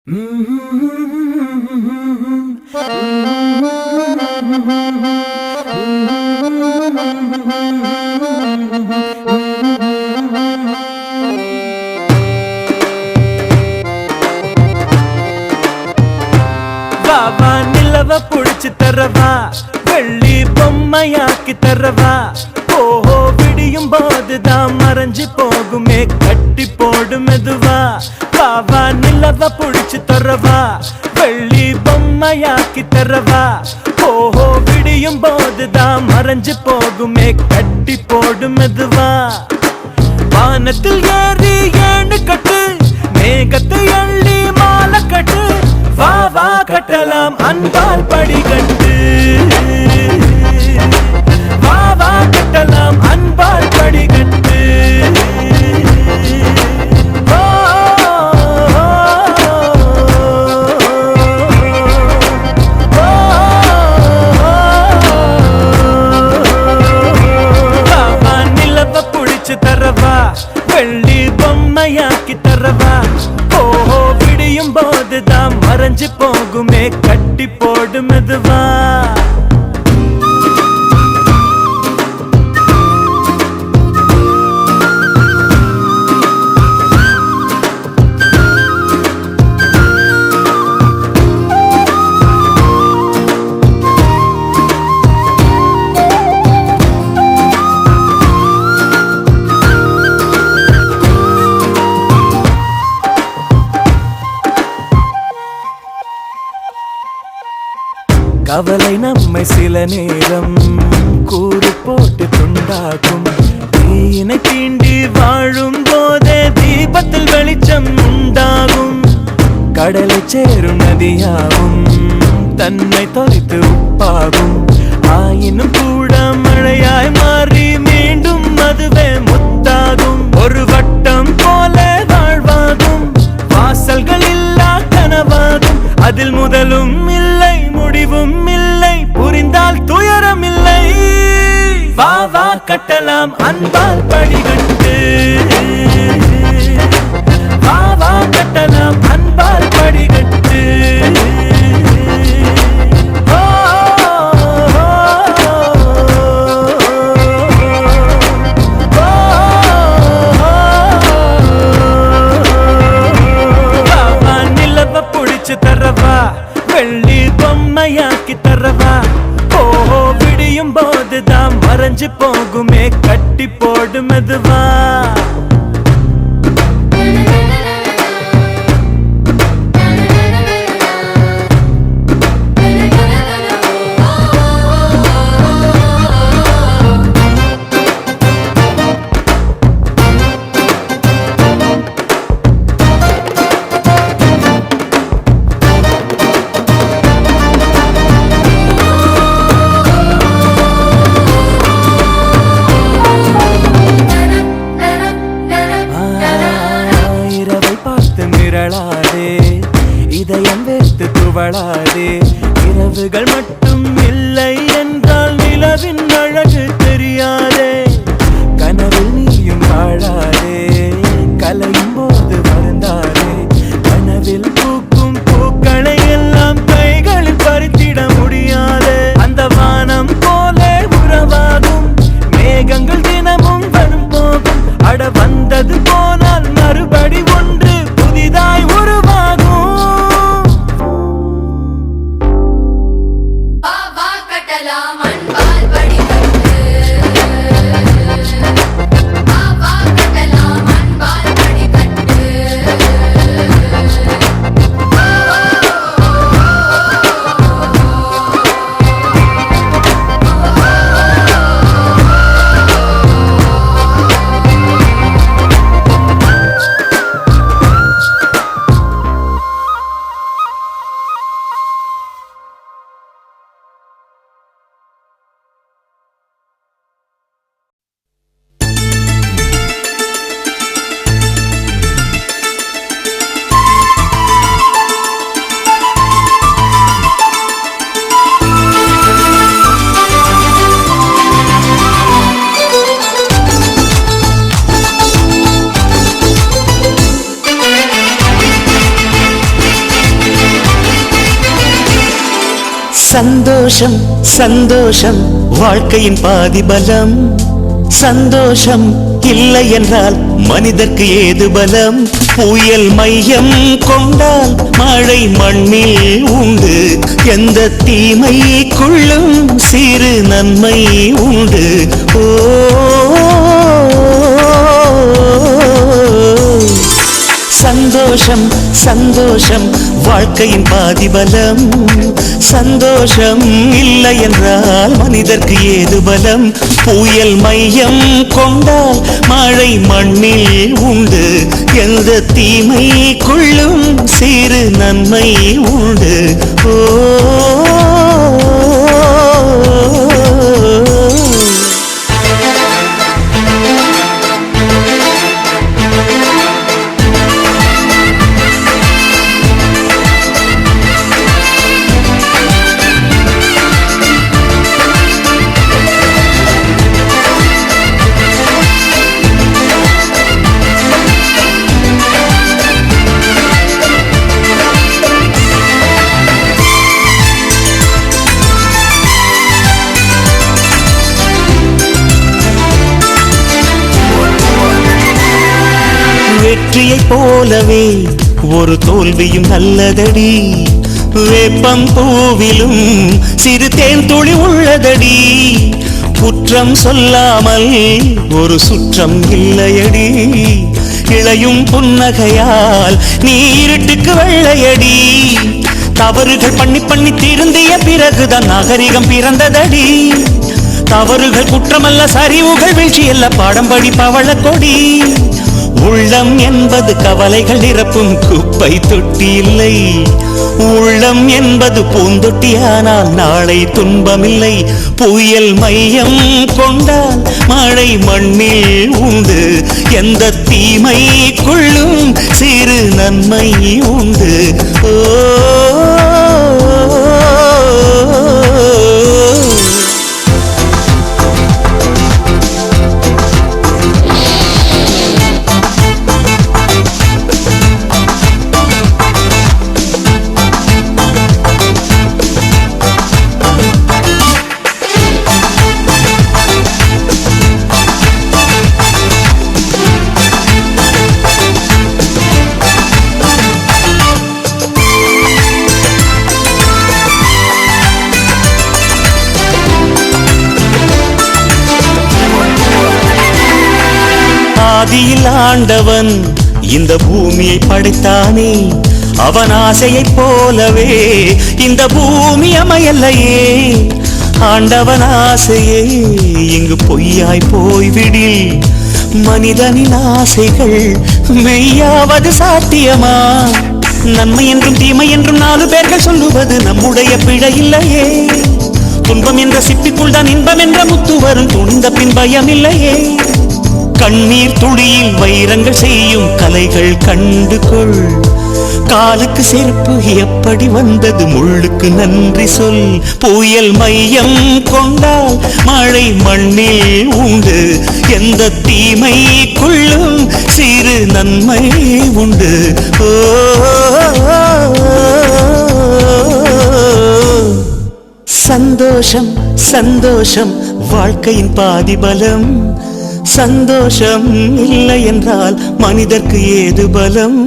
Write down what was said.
வாவா நிலவ புடிச்சு தரவா, வெள்ளி பொம்மையாக்கி தரவா. ஓஹோ விடியும் போதுதான் மறைஞ்சு போகுமே கட்டி போடு மெதுவா. வாவா நிலவ புடிச்சு தரவா, வெள்ளி பொம்மையாக்கி தரவா. ஓஹோ விடியும் போதுதான் மறைஞ்சு போகுமே கட்டி போடு மெதுவா. வானத்தில் ஏறி ஏணு கட்டு, மேகத்தை அள்ளி மாலை கட்டு. வா வா கட்டலாம் அன்பால் படிகட்டு, வா வா கட்டலாம் அன்பால் படிகட்டு. வாவா நிலவ புடிச்சு தரவா, வெள்ளி பொம்மையாக்கி தரவா. ஓஹோ விடியும் போதுதான் மறைஞ்சு போகுமே கட்டி போடு மெதுவா. கவலை நம்மை சில நேரம் கூறு போட்டு துண்டாக்கும். தீயினை தீண்டி வாழும் போதே தீபத்தில் வெளிச்சம் உண்டாகும். கடலை சேரும் நதியாகும் தன்னை தொலைத்து உப்பாகும். ஆயினும் கூட மழையாய் மாறி மீண்டும் அதுவே முத்தாகும். ஒரு வட்டம் போல வாழ்வாகும், வாசல்கள் இல்லா கனவாகும். அதில் முதலும் இல்லை முடிவும் இல்லை, புரிந்தால் துயரம் இல்லை. வா வா கட்டலாம் அன்பால் படிகட்டு, வா வா கட்டலாம் அன்பால் படிகட்டு. வாவா நிலவ புடிச்சு தரவா, வெள்ளி பொம்மையாக்கி தரவா. ஓஹோ விடியும் போதுதான் மறைஞ்சு போகுமே கட்டி போடு மெதுவா. மிரளாதே இதயம் வேர்த்து துவளாதே. இரவுகள் மட்டும் இல்லை என்றால் நிலவின் அழகு தெரியாதே. கனவில் நீயும் வாழாதே, கலையும் போது வருந்தாதே. கனவில் பூக்கும் பூக்களை எல்லாம் கைகளில் பறித்திட முடியாதே. அந்த வானம் போல உறவாகும், மேகங்கள் தினமும் வரும் போகும். அட வந்தது போனால் மறுபடி ஒன்று புதிதாய் உருவாகும். வா வா கட்டலாம் அன்பால் படிகட்டு, சந்தோஷம் சந்தோஷம் வாழ்க்கையின் பாதி பலம். சந்தோஷம் இல்லை என்றால் மனிதர்க்கு ஏது பலம்? புயல் மையம் கொண்டால் மழை மண்ணில் உண்டு. எந்த தீமைக்குள்ளும் சிறு நன்மை உண்டு. ஓ சந்தோஷம் சந்தோஷம் வாழ்க்கையின் பாதி பலம். சந்தோஷம் இல்லை என்றால் மனிதர்க்கு ஏது பலம்? புயல் மையம் கொண்டால் மழை மண்ணில் உண்டு. எந்த தீமைக்குள்ளும் சிறு நன்மை உண்டு. ஓ வெற்றியைப் போலவே ஒரு தோல்வியும் நல்லதடி. வேப்பம் பூவிலும் சிறு தேன் துளி உள்ளதடி. குற்றம் சொல்லாமல் ஒரு சுற்றம் இல்லையடி. இளையும் புன்னகையால் நீ இருட்டுக்கு வெள்ளையடி. தவறுகள் பண்ணி பண்ணி திருந்திய பிறகுதான் நாகரிகம் பிறந்ததடி. தவறுகள் குற்றமல்ல, சரிவுகள் வீழ்ச்சியல்ல, பாடம் படி பவள கொடி. உள்ளம் என்பது கவலைகள் நிரப்பும் குப்பை தொட்டி இல்லை. உள்ளம் என்பது பூந்தொட்டியானால் நாளை துன்பமில்லை. புயல் மையம் கொண்டால் மழை மண்ணில் உண்டு. எந்த தீமைக்குள்ளும் சிறு நன்மை உண்டு. ஓ ஆதியில் ஆண்டவன் இந்த பூமியை படைத்தானே. அவன் ஆசையைப் போலவே இந்த பூமி அமையல்லையே. ஆண்டவன் ஆசையே இங்கு பொய்யாய் போய்விடில் மனிதனின் ஆசைகள் மெய்யாவது சாத்தியமா? நன்மை என்றும் தீமை என்றும் 4 பேர்கள் சொல்லுவது நம்முடைய பிழை இல்லையே. துன்பம் என்ற சிப்பிக்குள் தான் இன்பம் என்ற முத்து வரும். துணிந்த பின் பயம் இல்லையே. கண்ணீர் துளியில் வைரங்கள் செய்யும் கலைகள் கண்டு கொள். காலுக்கு செருப்பு எப்படி வந்தது, முள்ளுக்கு நன்றி சொல். புயல் மையம் கொண்டால் மழை மண்ணில் உண்டு. எந்த தீமைக்குள்ளும் சிறு நன்மை உண்டு. ஓ சந்தோஷம் சந்தோஷம் வாழ்க்கையின் பாதி பலம். சந்தோஷம் இல்லை என்றால் மனிதர்க்கு ஏது பலம்?